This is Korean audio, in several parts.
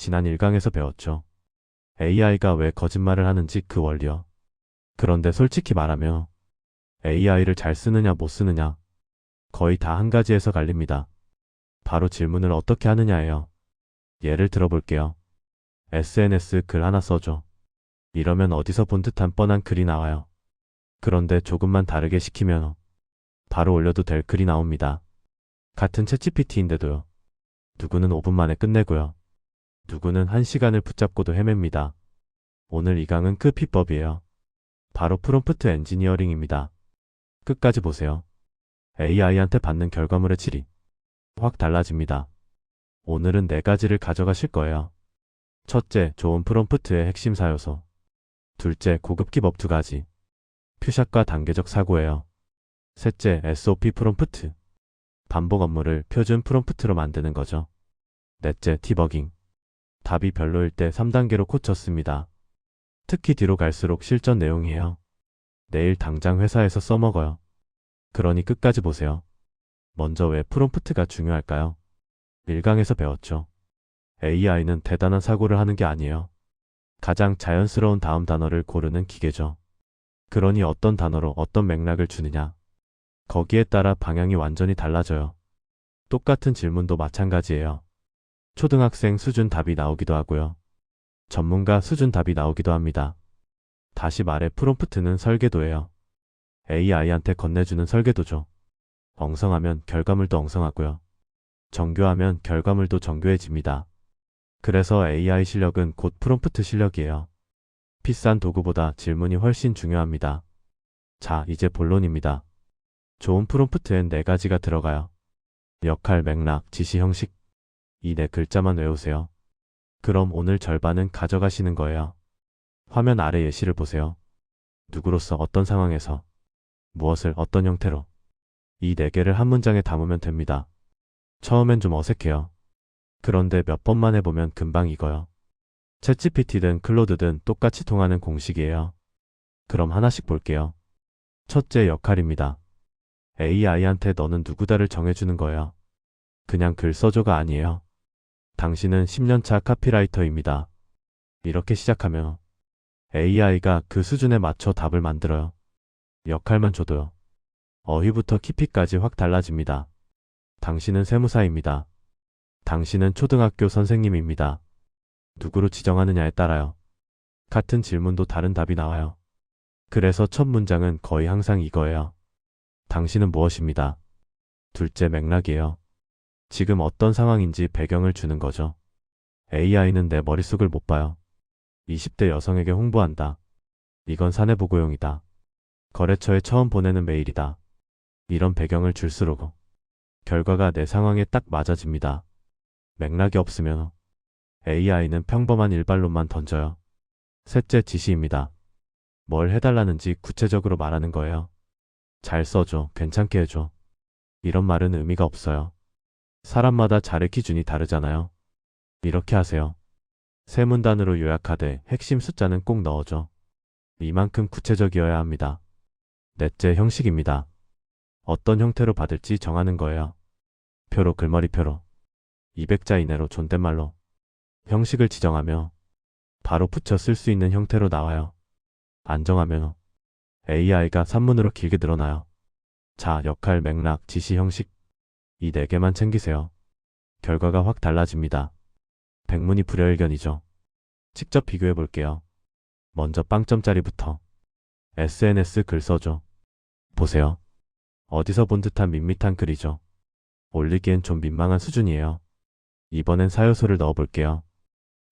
지난 1강에서 배웠죠. AI가 왜 거짓말을 하는지 그 원리요. 그런데 솔직히 말하면 AI를 잘 쓰느냐 못 쓰느냐 거의 다 한 가지에서 갈립니다. 바로 질문을 어떻게 하느냐예요. 예를 들어볼게요. SNS 글 하나 써줘. 이러면 어디서 본 듯한 뻔한 글이 나와요. 그런데 조금만 다르게 시키면 바로 올려도 될 글이 나옵니다. 같은 챗GPT인데도요. 누구는 5분 만에 끝내고요. 누구는 1시간을 붙잡고도 헤맵니다. 오늘 이 강은 그 비법이에요. 바로 프롬프트 엔지니어링입니다. 끝까지 보세요. AI한테 받는 결과물의 질이 확 달라집니다. 오늘은 4가지를 가져가실 거예요. 첫째, 좋은 프롬프트의 핵심 사요소. 둘째, 고급 기법 2가지. 퓨샷과 단계적 사고예요. 셋째, SOP 프롬프트. 반복 업무를 표준 프롬프트로 만드는 거죠. 넷째, 디버깅. 답이 별로일 때 3단계로 고쳤습니다. 특히 뒤로 갈수록 실전 내용이에요. 내일 당장 회사에서 써먹어요. 그러니 끝까지 보세요. 먼저 왜 프롬프트가 중요할까요? 1강에서 배웠죠. AI는 대단한 사고를 하는 게 아니에요. 가장 자연스러운 다음 단어를 고르는 기계죠. 그러니 어떤 단어로 어떤 맥락을 주느냐. 거기에 따라 방향이 완전히 달라져요. 똑같은 질문도 마찬가지예요. 초등학생 수준 답이 나오기도 하고요. 전문가 수준 답이 나오기도 합니다. 다시 말해 프롬프트는 설계도예요. AI한테 건네주는 설계도죠. 엉성하면 결과물도 엉성하고요. 정교하면 결과물도 정교해집니다. 그래서 AI 실력은 곧 프롬프트 실력이에요. 비싼 도구보다 질문이 훨씬 중요합니다. 자, 이제 본론입니다. 좋은 프롬프트엔 4가지가 들어가요. 역할, 맥락, 지시, 형식. 이 4글자만 외우세요. 그럼 오늘 절반은 가져가시는 거예요. 화면 아래 예시를 보세요. 누구로서 어떤 상황에서 무엇을 어떤 형태로 이 4개를 한 문장에 담으면 됩니다. 처음엔 좀 어색해요. 그런데 몇 번만 해보면 금방 익어요. 챗GPT든 클로드든 똑같이 통하는 공식이에요. 그럼 하나씩 볼게요. 첫째, 역할입니다. AI한테 너는 누구다를 정해주는 거예요. 그냥 글 써줘가 아니에요. 당신은 10년차 카피라이터입니다. 이렇게 시작하면 AI가 그 수준에 맞춰 답을 만들어요. 역할만 줘도요. 어휘부터 깊이까지 확 달라집니다. 당신은 세무사입니다. 당신은 초등학교 선생님입니다. 누구로 지정하느냐에 따라요. 같은 질문도 다른 답이 나와요. 그래서 첫 문장은 거의 항상 이거예요. 당신은 무엇입니다. 둘째, 맥락이에요. 지금 어떤 상황인지 배경을 주는 거죠. AI는 내 머릿속을 못 봐요. 20대 여성에게 홍보한다. 이건 사내보고용이다. 거래처에 처음 보내는 메일이다. 이런 배경을 줄수록 결과가 내 상황에 딱 맞아집니다. 맥락이 없으면 AI는 평범한 일반론만 던져요. 셋째, 지시입니다. 뭘 해달라는지 구체적으로 말하는 거예요. 잘 써줘, 괜찮게 해줘. 이런 말은 의미가 없어요. 사람마다 잘의 기준이 다르잖아요. 이렇게 하세요. 세 문단으로 요약하되 핵심 숫자는 꼭 넣어줘. 이만큼 구체적이어야 합니다. 넷째, 형식입니다. 어떤 형태로 받을지 정하는 거예요. 표로, 글머리표로. 200자 이내로 존댓말로. 형식을 지정하며 바로 붙여 쓸 수 있는 형태로 나와요. 안 정하면 AI가 산문으로 길게 늘어나요. 자, 역할, 맥락, 지시, 형식. 이 4개만 챙기세요. 결과가 확 달라집니다. 백문이 불여일견이죠. 직접 비교해 볼게요. 먼저 빵점짜리부터. SNS 글 써줘. 보세요. 어디서 본 듯한 밋밋한 글이죠. 올리기엔 좀 민망한 수준이에요. 이번엔 사요소를 넣어볼게요.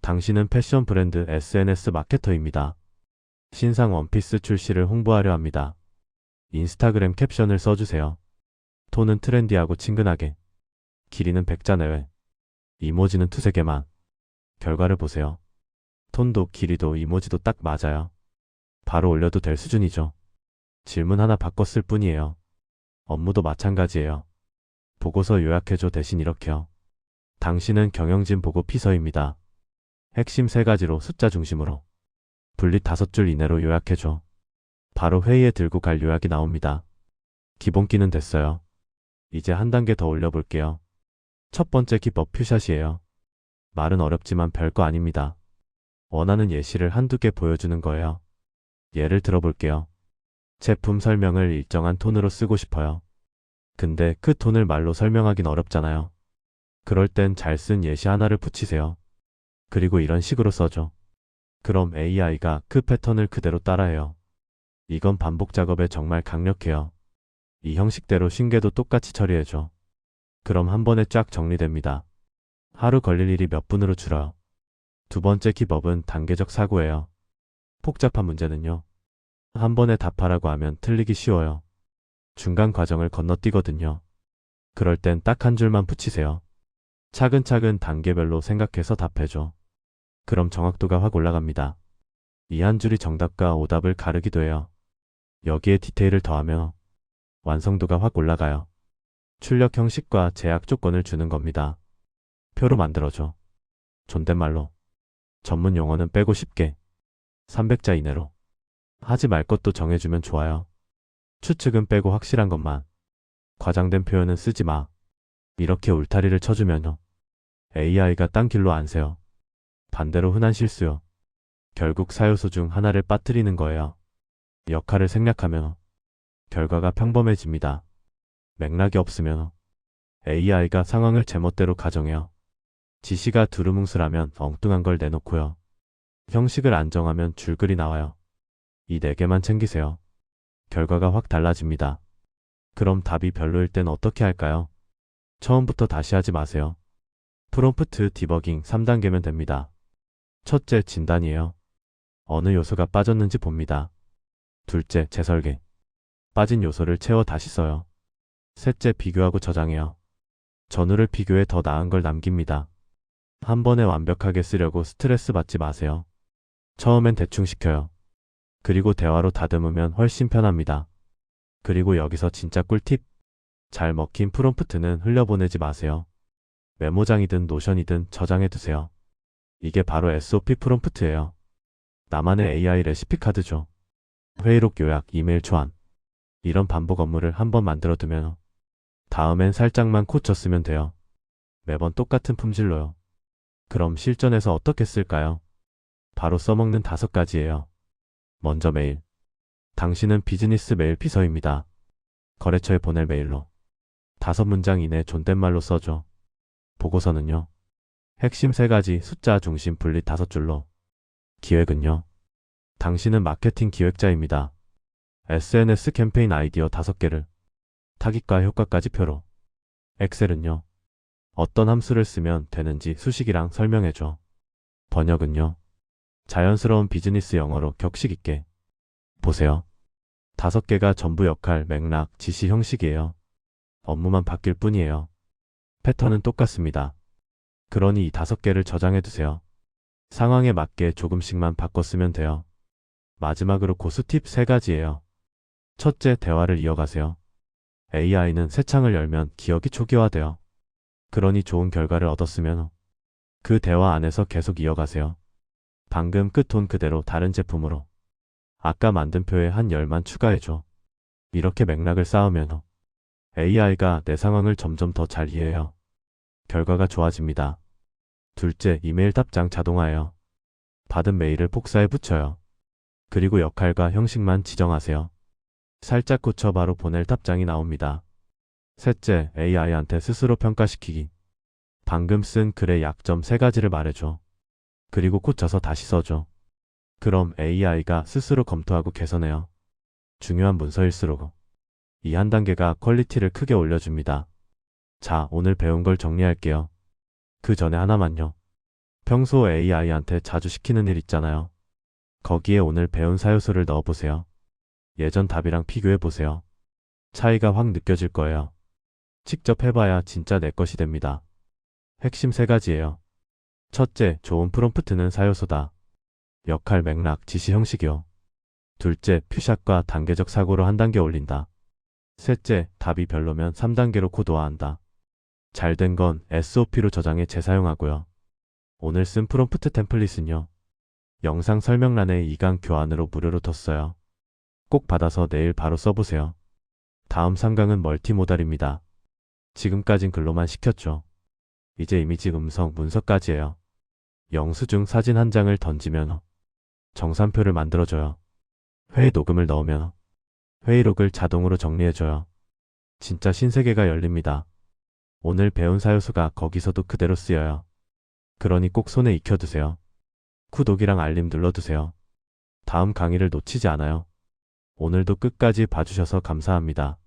당신은 패션 브랜드 SNS 마케터입니다. 신상 원피스 출시를 홍보하려 합니다. 인스타그램 캡션을 써주세요. 톤은 트렌디하고 친근하게. 길이는 100자 내외. 이모지는 2~3개만. 결과를 보세요. 톤도 길이도 이모지도 딱 맞아요. 바로 올려도 될 수준이죠. 질문 하나 바꿨을 뿐이에요. 업무도 마찬가지예요. 보고서 요약해줘 대신 이렇게요. 당신은 경영진 보고 피서입니다. 핵심 3가지로 숫자 중심으로. 분리 5줄 이내로 요약해줘. 바로 회의에 들고 갈 요약이 나옵니다. 기본기는 됐어요. 이제 한 단계 더 올려볼게요. 첫 번째 기법 퓨샷이에요. 말은 어렵지만 별거 아닙니다. 원하는 예시를 한두 개 보여주는 거예요. 예를 들어볼게요. 제품 설명을 일정한 톤으로 쓰고 싶어요. 근데 그 톤을 말로 설명하긴 어렵잖아요. 그럴 땐 잘 쓴 예시 하나를 붙이세요. 그리고 이런 식으로 써줘. 그럼 AI가 그 패턴을 그대로 따라해요. 이건 반복 작업에 정말 강력해요. 이 형식대로 신계도 똑같이 처리해줘. 그럼 한 번에 쫙 정리됩니다. 하루 걸릴 일이 몇 분으로 줄어요. 두 번째 기법은 단계적 사고예요. 복잡한 문제는요. 한 번에 답하라고 하면 틀리기 쉬워요. 중간 과정을 건너뛰거든요. 그럴 땐 딱 한 줄만 붙이세요. 차근차근 단계별로 생각해서 답해줘. 그럼 정확도가 확 올라갑니다. 이 한 줄이 정답과 오답을 가르기도 해요. 여기에 디테일을 더하면 완성도가 확 올라가요. 출력 형식과 제약 조건을 주는 겁니다. 표로 만들어줘. 존댓말로. 전문 용어는 빼고 쉽게. 300자 이내로. 하지 말 것도 정해주면 좋아요. 추측은 빼고 확실한 것만. 과장된 표현은 쓰지 마. 이렇게 울타리를 쳐주면요. AI가 딴 길로 안 새요. 반대로 흔한 실수요. 결국 사요소 중 하나를 빠뜨리는 거예요. 역할을 생략하면 결과가 평범해집니다. 맥락이 없으면 AI가 상황을 제멋대로 가정해요. 지시가 두루뭉술하면 엉뚱한 걸 내놓고요. 형식을 안 정하면 줄글이 나와요. 이 네 개만 챙기세요. 결과가 확 달라집니다. 그럼 답이 별로일 땐 어떻게 할까요? 처음부터 다시 하지 마세요. 프롬프트 디버깅 3단계면 됩니다. 첫째, 진단이에요. 어느 요소가 빠졌는지 봅니다. 둘째, 재설계. 빠진 요소를 채워 다시 써요. 셋째, 비교하고 저장해요. 전후를 비교해 더 나은 걸 남깁니다. 한 번에 완벽하게 쓰려고 스트레스 받지 마세요. 처음엔 대충 시켜요. 그리고 대화로 다듬으면 훨씬 편합니다. 그리고 여기서 진짜 꿀팁. 잘 먹힌 프롬프트는 흘려보내지 마세요. 메모장이든 노션이든 저장해두세요. 이게 바로 SOP 프롬프트예요. 나만의 AI 레시피 카드죠. 회의록 요약, 이메일 초안. 이런 반복 업무를 한번 만들어두면 다음엔 살짝만 고쳤으면 돼요. 매번 똑같은 품질로요. 그럼 실전에서 어떻게 쓸까요? 바로 써먹는 5가지예요. 먼저 메일. 당신은 비즈니스 메일 비서입니다. 거래처에 보낼 메일로. 5문장 이내 존댓말로 써줘. 보고서는요. 핵심 3가지 숫자 중심 분리 5줄로. 기획은요. 당신은 마케팅 기획자입니다. SNS 캠페인 아이디어 5개를. 타깃과 효과까지 표로. 엑셀은요. 어떤 함수를 쓰면 되는지 수식이랑 설명해줘. 번역은요. 자연스러운 비즈니스 영어로 격식 있게. 보세요. 5개가 전부 역할, 맥락, 지시 형식이에요. 업무만 바뀔 뿐이에요. 패턴은 똑같습니다. 그러니 이 5개를 저장해두세요. 상황에 맞게 조금씩만 바꿔 쓰면 돼요. 마지막으로 고수 팁 3가지예요. 첫째, 대화를 이어가세요. AI는 새 창을 열면 기억이 초기화돼요. 그러니 좋은 결과를 얻었으면 그 대화 안에서 계속 이어가세요. 방금 그 톤 그대로 다른 제품으로. 아까 만든 표에 한 열만 추가해줘. 이렇게 맥락을 쌓으면 AI가 내 상황을 점점 더 잘 이해해요. 결과가 좋아집니다. 둘째, 이메일 답장 자동화예요. 받은 메일을 복사해 붙여요. 그리고 역할과 형식만 지정하세요. 살짝 고쳐 바로 보낼 답장이 나옵니다. 셋째, AI한테 스스로 평가시키기. 방금 쓴 글의 약점 3가지를 말해줘. 그리고 고쳐서 다시 써줘. 그럼 AI가 스스로 검토하고 개선해요. 중요한 문서일수록 이 한 단계가 퀄리티를 크게 올려줍니다. 자, 오늘 배운 걸 정리할게요. 그 전에 하나만요. 평소 AI한테 자주 시키는 일 있잖아요. 거기에 오늘 배운 사요소를 넣어보세요. 예전 답이랑 비교해보세요. 차이가 확 느껴질 거예요. 직접 해봐야 진짜 내 것이 됩니다. 핵심 3가지예요. 첫째, 좋은 프롬프트는 사요소다. 역할, 맥락, 지시 형식이요. 둘째, 퓨샷과 단계적 사고로 한 단계 올린다. 셋째, 답이 별로면 3단계로 코드화한다. 잘된 건 SOP로 저장해 재사용하고요. 오늘 쓴 프롬프트 템플릿은요. 영상 설명란에 2강 교환으로 무료로 뒀어요. 꼭 받아서 내일 바로 써보세요. 다음 3강은 멀티모달입니다. 지금까진 글로만 시켰죠. 이제 이미지, 음성, 문서까지예요. 영수증 사진 한 장을 던지면 정산표를 만들어줘요. 회의 녹음을 넣으면 회의록을 자동으로 정리해줘요. 진짜 신세계가 열립니다. 오늘 배운 사요수가 거기서도 그대로 쓰여요. 그러니 꼭 손에 익혀두세요. 구독이랑 알림 눌러두세요. 다음 강의를 놓치지 않아요. 오늘도 끝까지 봐주셔서 감사합니다.